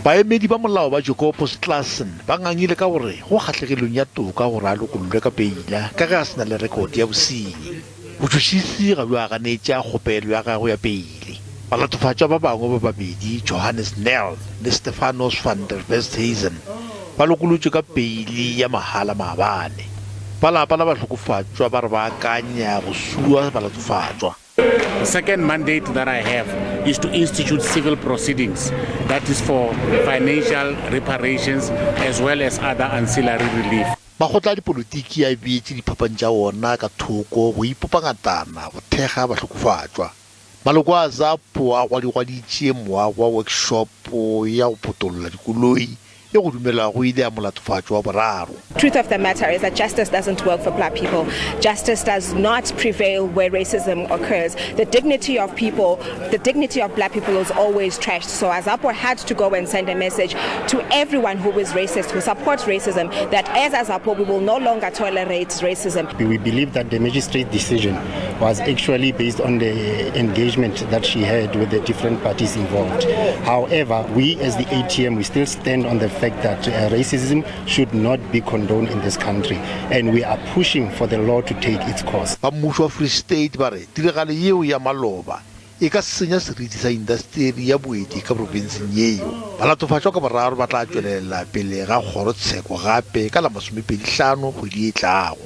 baemedi ba molao ba Jacobus Claasen ba ngangile ka gore go kgatlhegelong ya toka gore a lokololwe ka peile ka ge a sena le rekoti ya bosenyi. Botšhotšhisi ga bo a ganetša kgopelo ya gagwe ya peile. Balatofatšwa ba bangwe ba babedi, Johannes Nel le Stefanos van der Westhuizen, ba lokolotšwe ka peile ya mahala maabane. Balapa la batlhokofatšwa ba re ba akanya go sua balatofatšwa. The second mandate that I have is to institute civil proceedings, that is for financial reparations as well as other ancillary relief. Makgotla a dipolotiki a beetse diphapang tša ona ka thoko go ipopangatana go thekga batlhokofatšwa. Maloko a ZAPO a gwaditše moago wa workshop ya go potolola dikoloi e go dumela go ile ya molatofatšwa wa boraro. Truth of the matter is that justice doesn't work for black people. Justice does not prevail where racism occurs. The dignity of people, the dignity of black people is always trashed. So AZAPO had to go and send a message to everyone who is racist, who supports racism, that as AZAPO we will no longer tolerate racism. We believe that the magistrate decision was actually based on the engagement that she had with the different parties involved. However, we as the ATM, we still stand on the fact that racism should not be condoned in this country, and we are pushing for the law to take its course. Ba mmušo wa Free State ba re tiragalo yeo ya maloba e ka senya seriti sa indasteri ya boeti ka provinseng yeo. Balatofatšwa ka boraro ba tla tšwelela pele ga kgorongtsheko gape ka la 25 kgwedi e tlago.